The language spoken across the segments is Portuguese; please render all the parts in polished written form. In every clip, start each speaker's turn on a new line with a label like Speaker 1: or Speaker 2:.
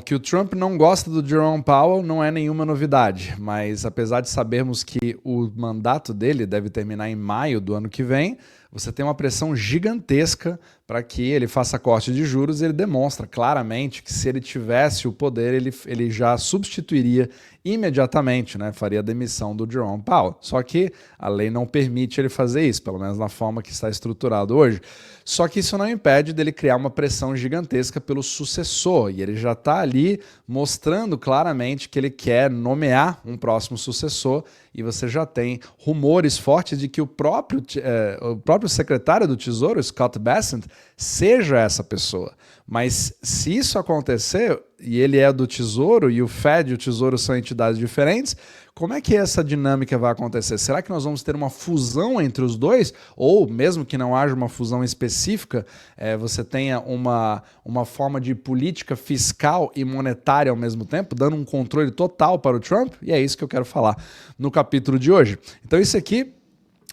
Speaker 1: Que o Trump não gosta do Jerome Powell não é nenhuma novidade, mas apesar de sabermos que o mandato dele deve terminar em maio do ano que vem, você tem uma pressão gigantesca para que ele faça corte de juros. Ele demonstra claramente que se ele tivesse o poder, ele já substituiria imediatamente, né? Faria a demissão do Jerome Powell. Só que a lei não permite ele fazer isso, pelo menos na forma que está estruturado hoje. Só que isso não impede dele criar uma pressão gigantesca pelo sucessor, e ele já está ali mostrando claramente que ele quer nomear um próximo sucessor, e você já tem rumores fortes de que o próprio secretário do Tesouro, Scott Bessent, seja essa pessoa. Mas se isso acontecer, e ele é do Tesouro, e o Fed e o Tesouro são entidades diferentes, como é que essa dinâmica vai acontecer? Será que nós vamos ter uma fusão entre os dois? Ou, mesmo que não haja uma fusão específica, você tenha uma forma de política fiscal e monetária ao mesmo tempo, dando um controle total para o Trump? E é isso que eu quero falar no capítulo de hoje. Então isso aqui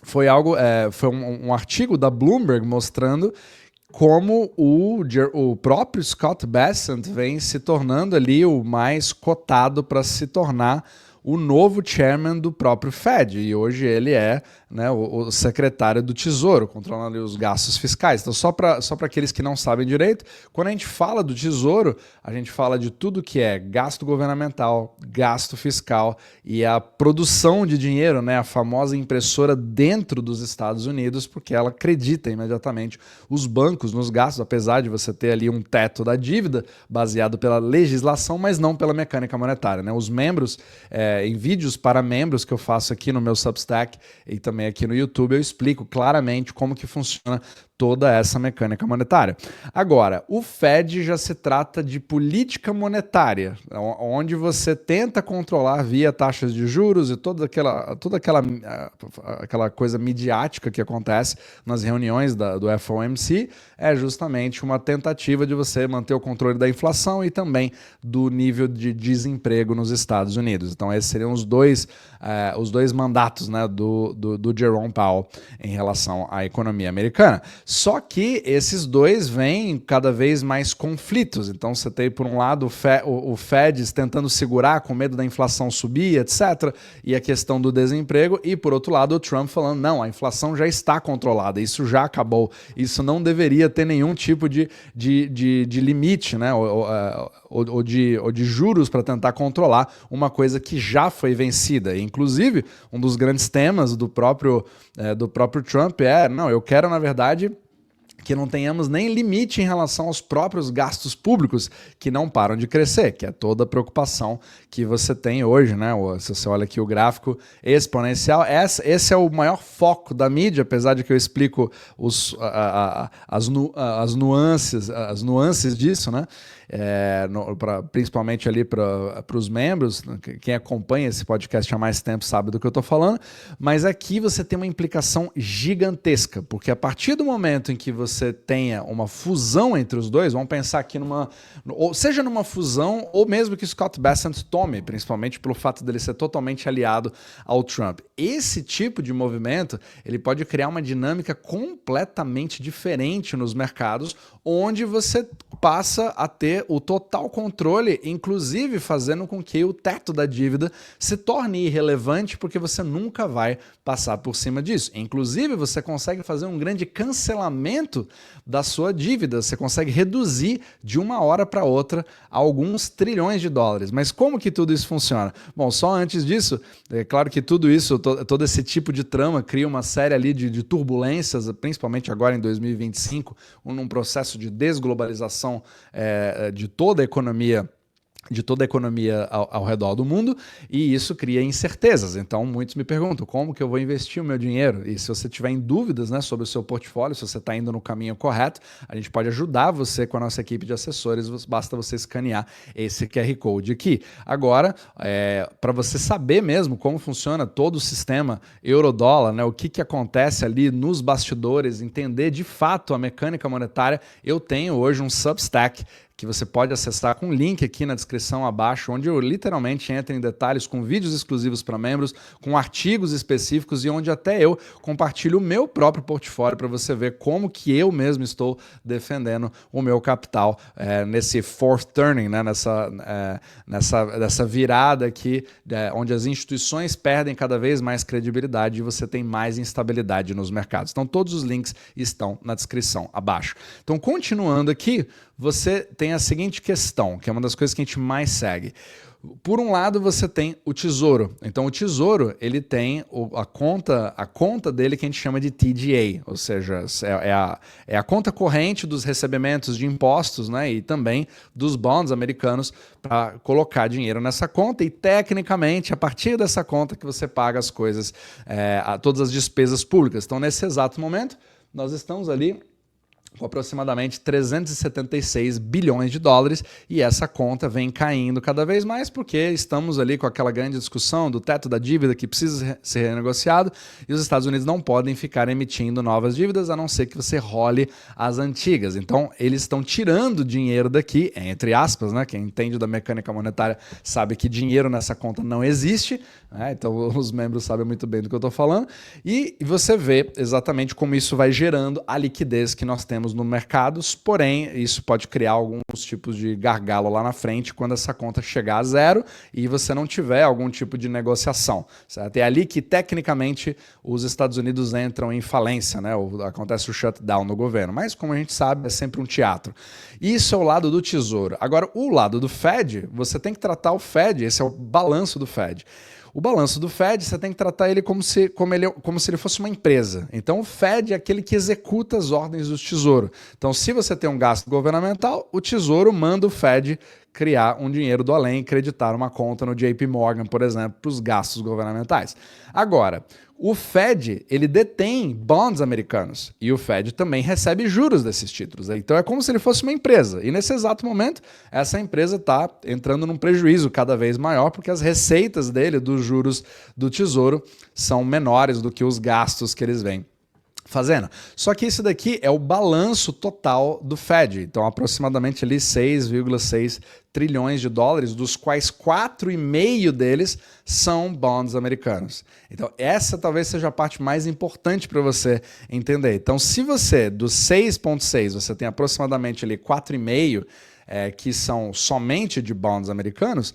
Speaker 1: foi um artigo da Bloomberg mostrando como o próprio Scott Bessent vem se tornando ali o mais cotado para se tornar o novo chairman do próprio Fed, e hoje ele é, né, o secretário do Tesouro, controlando ali os gastos fiscais. Então, só para aqueles que não sabem direito, quando a gente fala do Tesouro, a gente fala de tudo que é gasto governamental, gasto fiscal e a produção de dinheiro, né, a famosa impressora dentro dos Estados Unidos, porque ela acredita imediatamente os bancos nos gastos, apesar de você ter ali um teto da dívida baseado pela legislação, mas não pela mecânica monetária, né? Os membros, em vídeos para membros que eu faço aqui no meu Substack e também aqui no YouTube, eu explico claramente como que funciona toda essa mecânica monetária. Agora, o Fed já se trata de política monetária, onde você tenta controlar via taxas de juros e toda aquela coisa midiática que acontece nas reuniões do FOMC, é justamente uma tentativa de você manter o controle da inflação e também do nível de desemprego nos Estados Unidos. Então, esses seriam os dois mandatos, né, do Jerome Powell em relação à economia americana. Só que esses dois vêm cada vez mais conflitos. Então você tem, por um lado, o Fed tentando segurar com medo da inflação subir, etc., e a questão do desemprego, e por outro lado o Trump falando, não, a inflação já está controlada, isso já acabou, isso não deveria ter nenhum tipo de limite, né, ou de juros para tentar controlar uma coisa que já foi vencida. Inclusive, um dos grandes temas do próprio Trump não, eu quero, na verdade, que não tenhamos nem limite em relação aos próprios gastos públicos que não param de crescer, que é toda a preocupação que você tem hoje, né? Se você olha aqui o gráfico exponencial, esse é o maior foco da mídia, apesar de que eu explico as nuances disso, né? Principalmente ali para os membros, quem acompanha esse podcast há mais tempo sabe do que eu estou falando, mas aqui você tem uma implicação gigantesca, porque a partir do momento em que você tenha uma fusão entre os dois, vamos pensar aqui seja numa fusão, ou mesmo que Scott Bessent tome, principalmente pelo fato dele ser totalmente aliado ao Trump. Esse tipo de movimento, ele pode criar uma dinâmica completamente diferente nos mercados, onde você passa a ter o total controle, inclusive fazendo com que o teto da dívida se torne irrelevante, porque você nunca vai passar por cima disso. Inclusive, você consegue fazer um grande cancelamento da sua dívida, você consegue reduzir de uma hora para outra alguns trilhões de dólares. Mas como que tudo isso funciona? Bom, só antes disso, é claro que tudo isso, todo esse tipo de trama cria uma série ali de turbulências, principalmente agora em 2025, num processo de desglobalização de toda a economia ao redor do mundo, e isso cria incertezas. Então muitos me perguntam como que eu vou investir o meu dinheiro, e se você tiver em dúvidas, né, sobre o seu portfólio, se você está indo no caminho correto, a gente pode ajudar você com a nossa equipe de assessores, basta você escanear esse QR Code aqui. Agora, para você saber mesmo como funciona todo o sistema euro-dólar, né, o que acontece ali nos bastidores, entender de fato a mecânica monetária, eu tenho hoje um Substack que você pode acessar com um link aqui na descrição abaixo, onde eu literalmente entro em detalhes com vídeos exclusivos para membros, com artigos específicos e onde até eu compartilho o meu próprio portfólio para você ver como que eu mesmo estou defendendo o meu capital nesse fourth turning, né? nessa virada aqui, onde as instituições perdem cada vez mais credibilidade e você tem mais instabilidade nos mercados. Então todos os links estão na descrição abaixo. Então continuando aqui, você tem a seguinte questão, que é uma das coisas que a gente mais segue. Por um lado, você tem o Tesouro. Então, o Tesouro, ele tem a conta dele que a gente chama de TGA, ou seja, é a conta corrente dos recebimentos de impostos, né, e também dos bonds americanos para colocar dinheiro nessa conta e, tecnicamente, a partir dessa conta que você paga as coisas, todas as despesas públicas. Então, nesse exato momento, nós estamos ali com aproximadamente 376 bilhões de dólares e essa conta vem caindo cada vez mais porque estamos ali com aquela grande discussão do teto da dívida que precisa ser renegociado e os Estados Unidos não podem ficar emitindo novas dívidas a não ser que você role as antigas. Então eles estão tirando dinheiro daqui, entre aspas, né? Quem entende da mecânica monetária sabe que dinheiro nessa conta não existe, né? Então os membros sabem muito bem do que eu estou falando e você vê exatamente como isso vai gerando a liquidez que nós temos no mercado, porém isso pode criar alguns tipos de gargalo lá na frente quando essa conta chegar a zero e você não tiver algum tipo de negociação, certo? É ali que tecnicamente os Estados Unidos entram em falência, né? Acontece o shutdown no governo, mas como a gente sabe é sempre um teatro. Isso é o lado do Tesouro. Agora o lado do Fed, você tem que tratar o Fed, esse é o balanço do Fed. O balanço do Fed, você tem que tratar ele como se ele fosse uma empresa. Então, o Fed é aquele que executa as ordens do Tesouro. Então, se você tem um gasto governamental, o Tesouro manda o Fed criar um dinheiro do além e creditar uma conta no JP Morgan, por exemplo, para os gastos governamentais. Agora, o Fed, ele detém bonds americanos e o Fed também recebe juros desses títulos. Então é como se ele fosse uma empresa. E nesse exato momento, essa empresa está entrando num prejuízo cada vez maior porque as receitas dele, dos juros do Tesouro, são menores do que os gastos que eles vêm fazendo. Só que isso daqui é o balanço total do Fed. Então, aproximadamente ali 6,6 trilhões de dólares, dos quais 4,5 deles são bonds americanos. Então, essa talvez seja a parte mais importante para você entender. Então, se você, dos 6,6, você tem aproximadamente ali 4,5 que são somente de bonds americanos,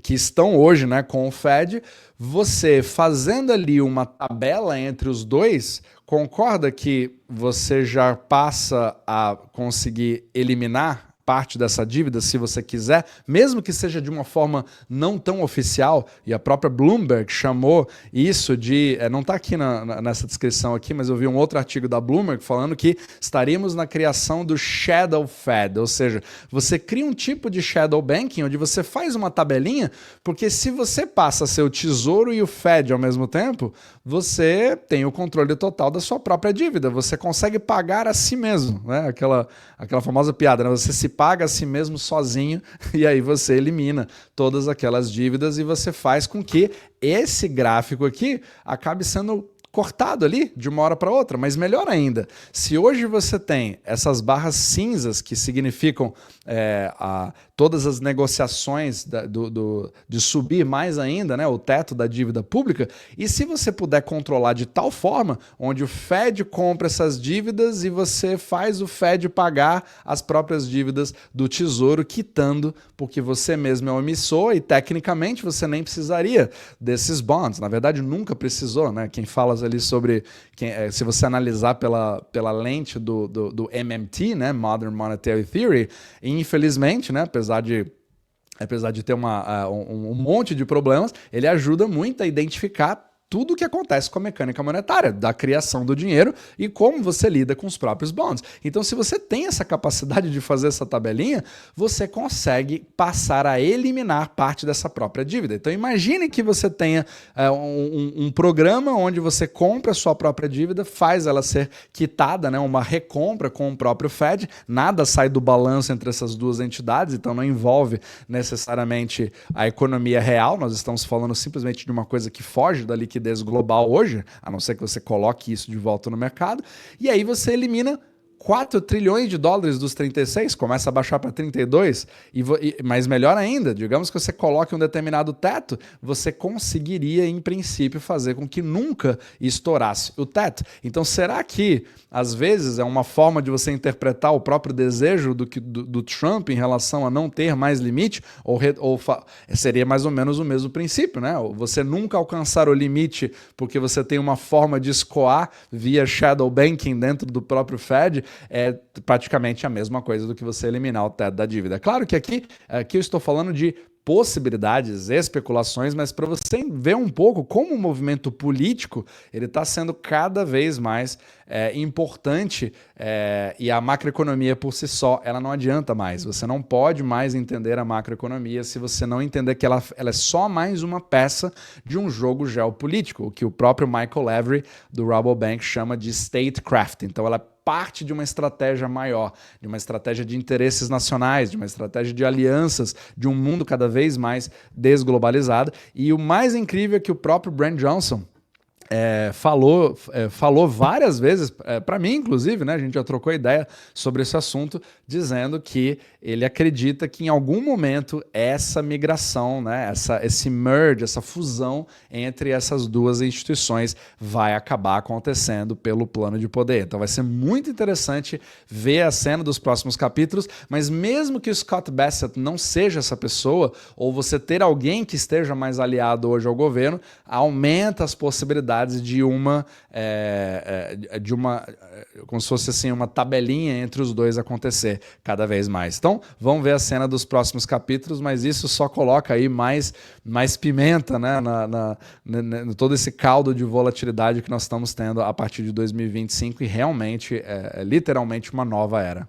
Speaker 1: que estão hoje, né, com o Fed, você fazendo ali uma tabela entre os dois, concorda que você já passa a conseguir eliminar parte dessa dívida, se você quiser, mesmo que seja de uma forma não tão oficial, e a própria Bloomberg chamou isso de, não está aqui nessa descrição aqui, mas eu vi um outro artigo da Bloomberg falando que estaríamos na criação do Shadow Fed, ou seja, você cria um tipo de Shadow Banking, onde você faz uma tabelinha, porque se você passa a ser o Tesouro e o Fed ao mesmo tempo, você tem o controle total da sua própria dívida, você consegue pagar a si mesmo, né? Aquela famosa piada, né? Você se paga a si mesmo sozinho e aí você elimina todas aquelas dívidas e você faz com que esse gráfico aqui acabe sendo cortado ali de uma hora para outra, mas melhor ainda, se hoje você tem essas barras cinzas que significam todas as negociações de subir mais ainda, né, o teto da dívida pública, e se você puder controlar de tal forma, onde o Fed compra essas dívidas e você faz o Fed pagar as próprias dívidas do Tesouro, quitando, porque você mesmo é um emissor e tecnicamente você nem precisaria desses bonds, na verdade nunca precisou, né? Quem fala ali sobre, se você analisar pela lente do MMT, né, Modern Monetary Theory, infelizmente, né, apesar de ter um monte de problemas, ele ajuda muito a identificar tudo o que acontece com a mecânica monetária, da criação do dinheiro e como você lida com os próprios bonds. Então, se você tem essa capacidade de fazer essa tabelinha, você consegue passar a eliminar parte dessa própria dívida. Então, imagine que você tenha um programa onde você compra a sua própria dívida, faz ela ser quitada, né, uma recompra com o próprio Fed, nada sai do balanço entre essas duas entidades, então não envolve necessariamente a economia real, nós estamos falando simplesmente de uma coisa que foge da liquidez global hoje, a não ser que você coloque isso de volta no mercado, e aí você elimina 4 trilhões de dólares dos 36, começa a baixar para 32, mas melhor ainda, digamos que você coloque um determinado teto, você conseguiria, em princípio, fazer com que nunca estourasse o teto. Então, será que, às vezes, é uma forma de você interpretar o próprio desejo do Trump em relação a não ter mais limite? Ou seria mais ou menos o mesmo princípio, né? Você nunca alcançar o limite porque você tem uma forma de escoar via shadow banking dentro do próprio Fed, é praticamente a mesma coisa do que você eliminar o teto da dívida. Claro que aqui eu estou falando de possibilidades, especulações, mas para você ver um pouco como o movimento político ele está sendo cada vez mais importante, e a macroeconomia por si só, ela não adianta mais. Você não pode mais entender a macroeconomia se você não entender que ela é só mais uma peça de um jogo geopolítico, o que o próprio Michael Lavery, do Rabobank, chama de statecraft. Então ela parte de uma estratégia maior, de uma estratégia de interesses nacionais, de uma estratégia de alianças, de um mundo cada vez desglobalizado. E o mais incrível é que o próprio Brent Johnson falou várias vezes, para mim inclusive, né, a gente já trocou ideia sobre esse assunto, dizendo que ele acredita que em algum momento essa migração, né, esse merge, essa fusão entre essas duas instituições vai acabar acontecendo pelo plano de poder. Então vai ser muito interessante ver a cena dos próximos capítulos, mas mesmo que o Scott Bassett não seja essa pessoa, ou você ter alguém que esteja mais aliado hoje ao governo, aumenta as possibilidades de uma como se fosse assim uma tabelinha entre os dois acontecer cada vez mais. Então, vamos ver a cena dos próximos capítulos, mas isso só coloca aí mais pimenta, né, todo esse caldo de volatilidade que nós estamos tendo a partir de 2025 e realmente, literalmente uma nova era.